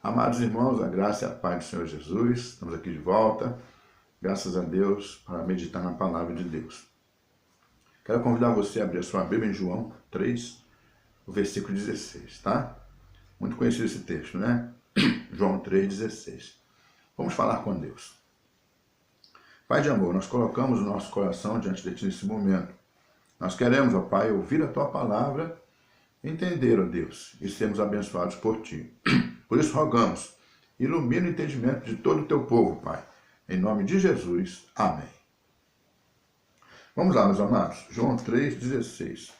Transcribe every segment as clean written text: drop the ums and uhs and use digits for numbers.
Amados irmãos, a graça e a paz do Senhor Jesus, estamos aqui de volta, graças a Deus, para meditar na palavra de Deus. Quero convidar você a abrir a sua Bíblia em João 3, o versículo 16, tá? Muito conhecido esse texto, né? João 3,16. Vamos falar com Deus. Pai de amor, nós colocamos o nosso coração diante de Ti nesse momento. Nós queremos, ó Pai, ouvir a Tua palavra, entender, ó Deus, e sermos abençoados por Ti. Por isso rogamos, ilumina o entendimento de todo o Teu povo, Pai. Em nome de Jesus, amém. Vamos lá, meus amados. João 3,16.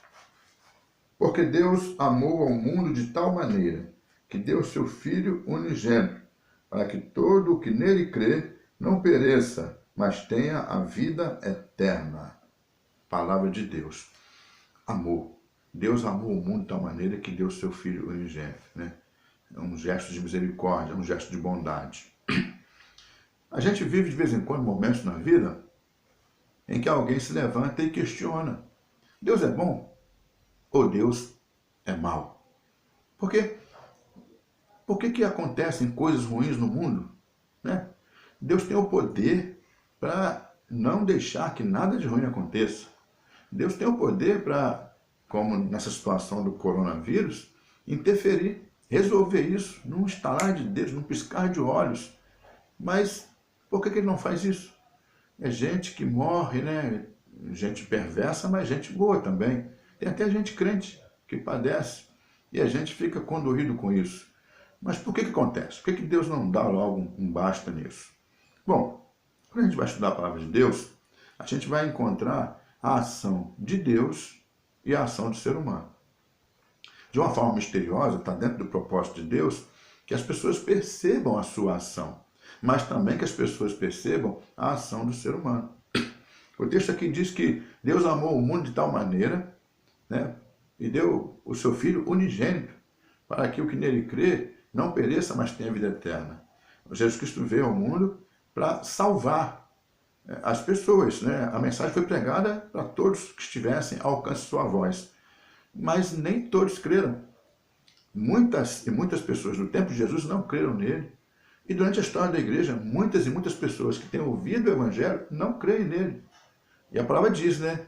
Porque Deus amou ao mundo de tal maneira que deu seu Filho unigênito, para que todo o que nele crê não pereça, mas tenha a vida eterna. Palavra de Deus. Amor. Deus amou o mundo de tal maneira que deu seu Filho unigênito, né? É um gesto de misericórdia, um gesto de bondade. A gente vive de vez em quando momentos na vida em que alguém se levanta e questiona: Deus é bom ou Deus é mau? Por quê? Por que acontecem coisas ruins no mundo, né? Deus tem o poder para não deixar que nada de ruim aconteça. Deus tem o poder para, como nessa situação do coronavírus, interferir, resolver isso num estalar de dedos, num piscar de olhos. Mas por que ele não faz isso? É gente que morre, né? Gente perversa, mas gente boa também. Tem até gente crente que padece e a gente fica condoído com isso. Mas por que acontece? Por que Deus não dá logo um basta nisso? Bom, quando a gente vai estudar a palavra de Deus, a gente vai encontrar a ação de Deus e a ação do ser humano. De uma forma misteriosa, está dentro do propósito de Deus, que as pessoas percebam a sua ação, mas também que as pessoas percebam a ação do ser humano. O texto aqui diz que Deus amou o mundo de tal maneira, né, e deu o seu Filho unigênito, para que o que nele crê não pereça, mas tenha vida eterna. Jesus Cristo veio ao mundo para salvar as pessoas, né? A mensagem foi pregada para todos que estivessem ao alcance de sua voz. Mas nem todos creram. Muitas pessoas do tempo de Jesus não creram nele. E durante a história da igreja, muitas e muitas pessoas que têm ouvido o evangelho não creem nele. E a palavra diz, né?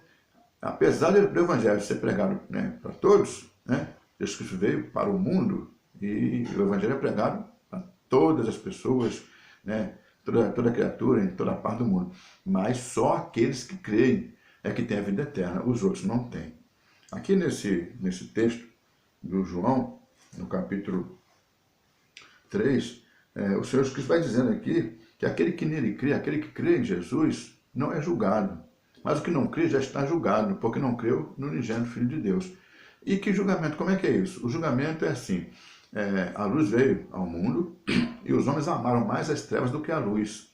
Apesar do evangelho ser pregado, né, para todos, né? Jesus Cristo veio para o mundo e o evangelho é pregado para todas as pessoas, né? Toda criatura em toda parte do mundo. Mas só aqueles que creem é que têm a vida eterna. Os outros não têm. Aqui nesse texto do João, no capítulo 3, o Senhor Jesus Cristo vai dizendo aqui que aquele que nele crê, aquele que crê em Jesus, não é julgado. Mas o que não crê já está julgado, porque não creu no unigênito Filho de Deus. E que julgamento? Como é que é isso? O julgamento é assim: a luz veio ao mundo e os homens amaram mais as trevas do que a luz.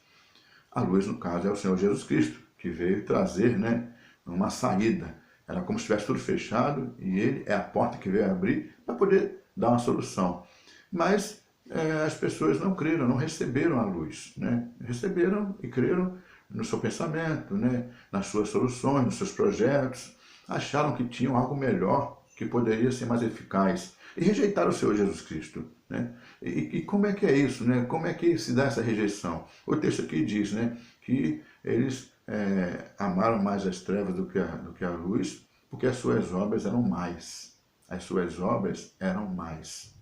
A luz, no caso, é o Senhor Jesus Cristo, que veio trazer, né, uma saída. Era como se estivesse tudo fechado e ele é a porta que veio abrir para poder dar uma solução. Mas as pessoas não creram, não receberam a luz, né? Receberam e creram no seu pensamento, né? Nas suas soluções, nos seus projetos. Acharam que tinham algo melhor, que poderia ser mais eficaz. E rejeitaram o Senhor Jesus Cristo, né? E como é que é isso, né? Como é que se dá essa rejeição? O texto aqui diz, né, que eles amaram mais as trevas do que a luz, porque as suas obras eram mais. As suas obras eram mais.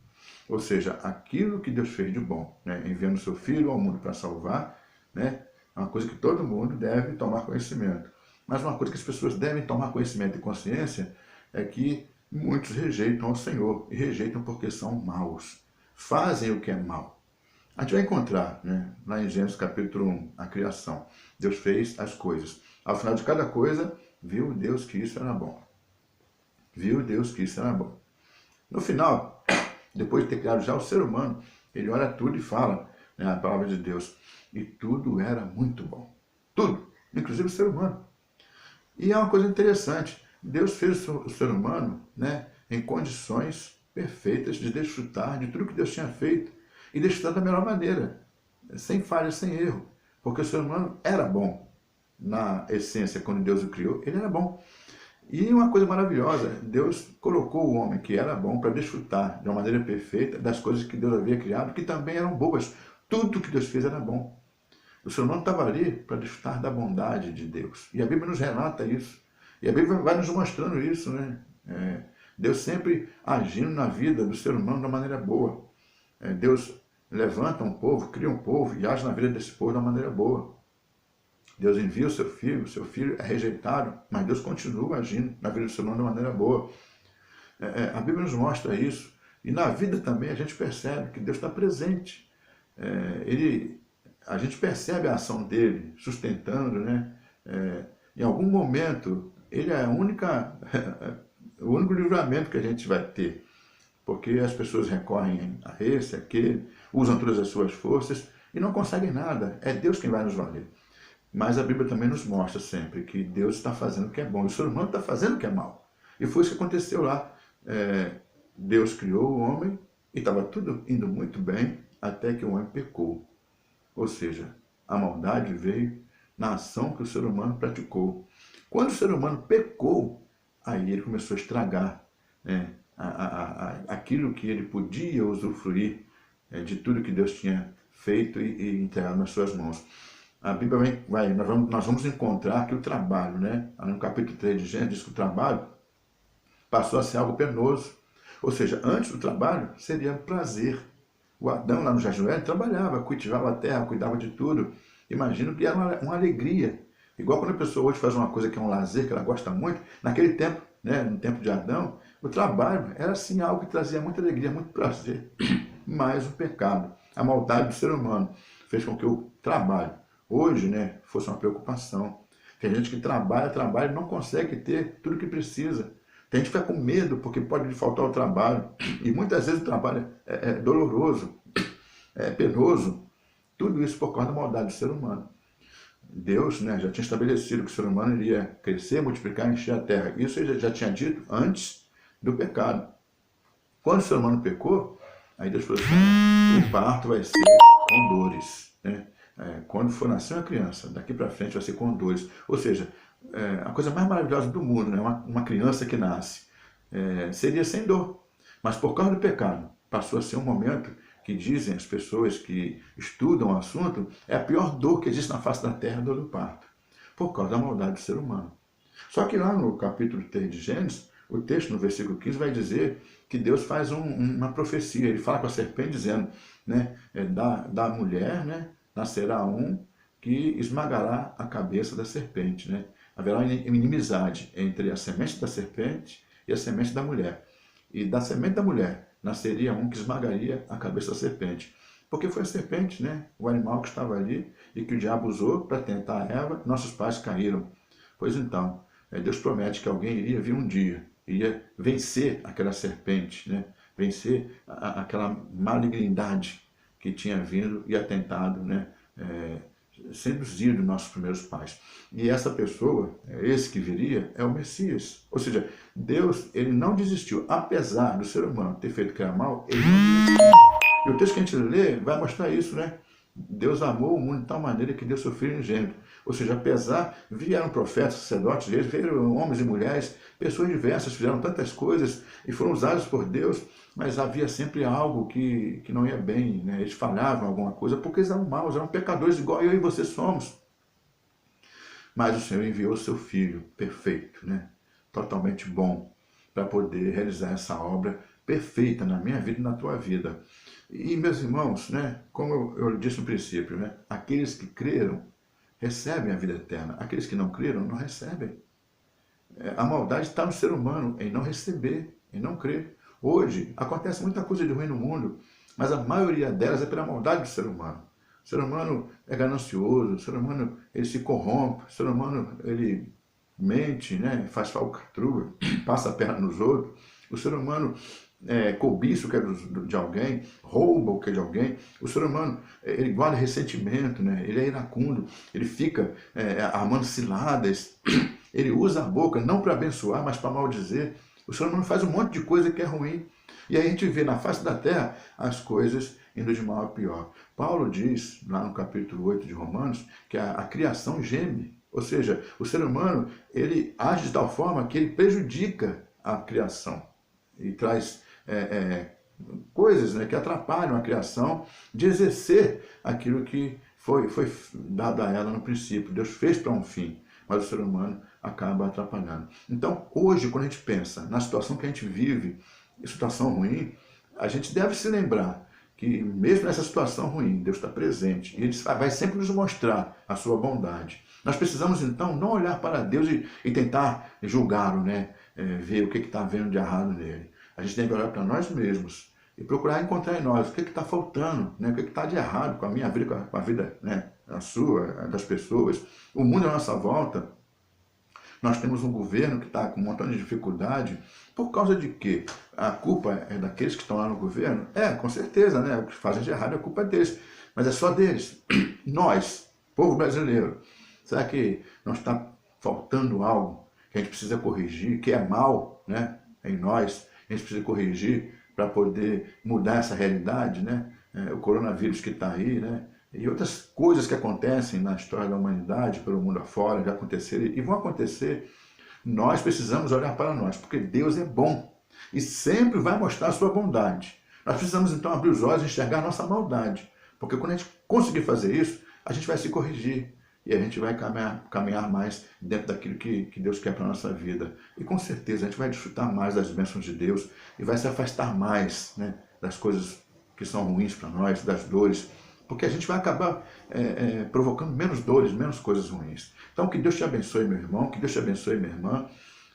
Ou seja, aquilo que Deus fez de bom, né, enviando o seu Filho ao mundo para salvar, né, é uma coisa que todo mundo deve tomar conhecimento. Mas uma coisa que as pessoas devem tomar conhecimento e consciência é que muitos rejeitam ao Senhor, e rejeitam porque são maus. Fazem o que é mal. A gente vai encontrar, né, lá em Gênesis capítulo 1, a criação. Deus fez as coisas. Ao final de cada coisa, viu Deus que isso era bom. Viu Deus que isso era bom. No final, depois de ter criado já o ser humano, ele olha tudo e fala, né, a palavra de Deus, e tudo era muito bom. Tudo, inclusive o ser humano. E é uma coisa interessante, Deus fez o ser humano, né, em condições perfeitas de desfrutar de tudo que Deus tinha feito, e desfrutar da melhor maneira, sem falha, sem erro, porque o ser humano era bom. Na essência, quando Deus o criou, ele era bom. E uma coisa maravilhosa, Deus colocou o homem que era bom para desfrutar de uma maneira perfeita das coisas que Deus havia criado, que também eram boas. Tudo que Deus fez era bom. O ser humano estava ali para desfrutar da bondade de Deus. E a Bíblia nos relata isso. E a Bíblia vai nos mostrando isso, né? Deus sempre agindo na vida do ser humano de uma maneira boa. Deus levanta um povo, cria um povo e age na vida desse povo de uma maneira boa. Deus envia o seu filho é rejeitado, mas Deus continua agindo na vida do ser humano de uma maneira boa. A Bíblia nos mostra isso. E na vida também a gente percebe que Deus está presente. A gente percebe a ação dele sustentando, né? Em algum momento, ele é o único livramento que a gente vai ter. Porque as pessoas recorrem a esse, aquele, usam todas as suas forças e não conseguem nada. É Deus quem vai nos valer. Mas a Bíblia também nos mostra sempre que Deus está fazendo o que é bom, e o ser humano está fazendo o que é mal. E foi isso que aconteceu lá. Deus criou o homem e estava tudo indo muito bem até que o homem pecou. Ou seja, a maldade veio na ação que o ser humano praticou. Quando o ser humano pecou, aí ele começou a estragar, né, aquilo que ele podia usufruir de tudo que Deus tinha feito e entregado nas suas mãos. A Bíblia nós vamos encontrar que o trabalho, né? No capítulo 3 de Gênesis, diz que o trabalho passou a ser algo penoso. Ou seja, antes do trabalho seria um prazer. O Adão lá no Jardim do Éden trabalhava, cultivava a terra, cuidava de tudo. Imagino que era uma alegria. Igual quando a pessoa hoje faz uma coisa que é um lazer, que ela gosta muito, naquele tempo, né, no tempo de Adão, o trabalho era assim algo que trazia muita alegria, muito prazer. Mas o pecado, a maldade do ser humano, fez com que o trabalho hoje, né, fosse uma preocupação. Tem gente que trabalha e não consegue ter tudo o que precisa. Tem gente que fica com medo porque pode lhe faltar o trabalho. E muitas vezes o trabalho é doloroso, é penoso. Tudo isso por causa da maldade do ser humano. Deus, né, já tinha estabelecido que o ser humano iria crescer, multiplicar e encher a terra. Isso ele já tinha dito antes do pecado. Quando o ser humano pecou, aí Deus falou assim: o parto vai ser com dores, né? Quando for nascer uma criança, daqui para frente vai ser com dores. Ou seja, a coisa mais maravilhosa do mundo, né? Uma criança que nasce, seria sem dor. Mas por causa do pecado, passou a ser um momento que dizem as pessoas que estudam o assunto, é a pior dor que existe na face da terra, a dor do parto. Por causa da maldade do ser humano. Só que lá no capítulo 3 de Gênesis, o texto no versículo 15 vai dizer que Deus faz uma profecia. Ele fala com a serpente dizendo, né, da mulher, né, nascerá um que esmagará a cabeça da serpente, né? Haverá uma inimizade entre a semente da serpente e a semente da mulher. E da semente da mulher nasceria um que esmagaria a cabeça da serpente. Porque foi a serpente, né, o animal que estava ali e que o diabo usou para tentar a Eva, nossos pais caíram. Pois então, Deus promete que alguém iria vir um dia, iria vencer aquela serpente, né? Vencer aquela malignidade que tinha vindo e atentado, né? Seduzido nossos primeiros pais. E essa pessoa, esse que viria, é o Messias. Ou seja, Deus, ele não desistiu. Apesar do ser humano ter feito o que era mal, ele não desistiu. E o texto que a gente lê vai mostrar isso, né? Deus amou o mundo de tal maneira que deu seu Filho unigênito. Ou seja, apesar, vieram profetas, sacerdotes, vieram homens e mulheres, pessoas diversas, fizeram tantas coisas e foram usadas por Deus, mas havia sempre algo que não ia bem, né? Eles falhavam alguma coisa porque eles eram maus, eram pecadores igual eu e você somos. Mas o Senhor enviou o seu Filho perfeito, né? Totalmente bom, para poder realizar essa obra perfeita na minha vida e na tua vida. E, meus irmãos, né, como eu disse no princípio, né, aqueles que creram recebem a vida eterna. Aqueles que não creram não recebem. A maldade está no ser humano, em não receber, em não crer. Hoje, acontece muita coisa de ruim no mundo, mas a maioria delas é pela maldade do ser humano. O ser humano é ganancioso, o ser humano ele se corrompe, o ser humano ele mente, né, faz falcatrua, passa a perna nos outros. O ser humano cobiça o que é de alguém, rouba o que é de alguém. O ser humano, ele guarda ressentimento, né? Ele é iracundo, ele fica armando ciladas, ele usa a boca não para abençoar, mas para maldizer. O ser humano faz um monte de coisa que é ruim. E aí a gente vê na face da terra as coisas indo de mal a pior. Paulo diz, lá no capítulo 8 de Romanos, que a criação geme Ou seja, o ser humano, ele age de tal forma que ele prejudica a criação e traz coisas, né, que atrapalham a criação de exercer aquilo que foi dado a ela no princípio. Deus fez para um fim, mas o ser humano acaba atrapalhando. Então, hoje, quando a gente pensa na situação que a gente vive, situação ruim, a gente deve se lembrar que mesmo nessa situação ruim, Deus está presente e Ele vai sempre nos mostrar a sua bondade. Nós precisamos, então, não olhar para Deus e tentar julgá-lo, né? Ver o que está vendo de errado nele. A gente deve olhar para nós mesmos e procurar encontrar em nós o que está faltando, né? O que está de errado com a minha vida, com a vida, né? A sua, das pessoas. O mundo à nossa volta. Nós temos um governo que está com um montão de dificuldade. Por causa de quê? A culpa é daqueles que estão lá no governo? Com certeza, né? O que fazem de errado, a culpa é deles. Mas é só deles. Nós, povo brasileiro, será que não está faltando algo que a gente precisa corrigir, que é mal, né? Em nós, a gente precisa corrigir para poder mudar essa realidade, né? O coronavírus que está aí, né? E outras coisas que acontecem na história da humanidade, pelo mundo afora, já aconteceram e vão acontecer. Nós precisamos olhar para nós, porque Deus é bom e sempre vai mostrar a sua bondade. Nós precisamos então abrir os olhos e enxergar a nossa maldade, porque quando a gente conseguir fazer isso, a gente vai se corrigir e a gente vai caminhar mais dentro daquilo que Deus quer para a nossa vida. E com certeza a gente vai desfrutar mais das bênçãos de Deus e vai se afastar mais, né, das coisas que são ruins para nós, das dores, porque a gente vai acabar provocando menos dores, menos coisas ruins. Então, que Deus te abençoe, meu irmão, que Deus te abençoe, minha irmã,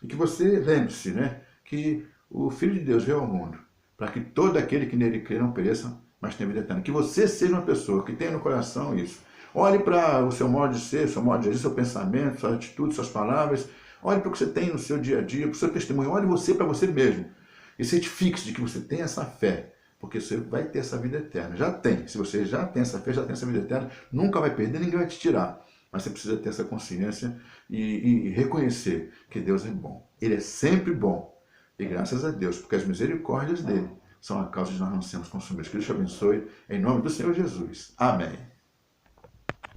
e que você lembre-se, né, que o Filho de Deus veio ao mundo para que todo aquele que nele crê não pereça, mas tenha vida eterna. Que você seja uma pessoa que tenha no coração isso. Olhe para o seu modo de ser, seu modo de agir, seu pensamento, sua atitude, suas palavras. Olhe para o que você tem no seu dia a dia, para o seu testemunho. Olhe você para você mesmo. E certifique-se de que você tem essa fé, porque você vai ter essa vida eterna. Já tem. Se você já tem essa fé, já tem essa vida eterna, nunca vai perder, ninguém vai te tirar. Mas você precisa ter essa consciência e reconhecer que Deus é bom. Ele é sempre bom. E graças a Deus, porque as misericórdias dele são a causa de nós não sermos consumidos. Que Deus te abençoe, em nome do Senhor Jesus. Amém.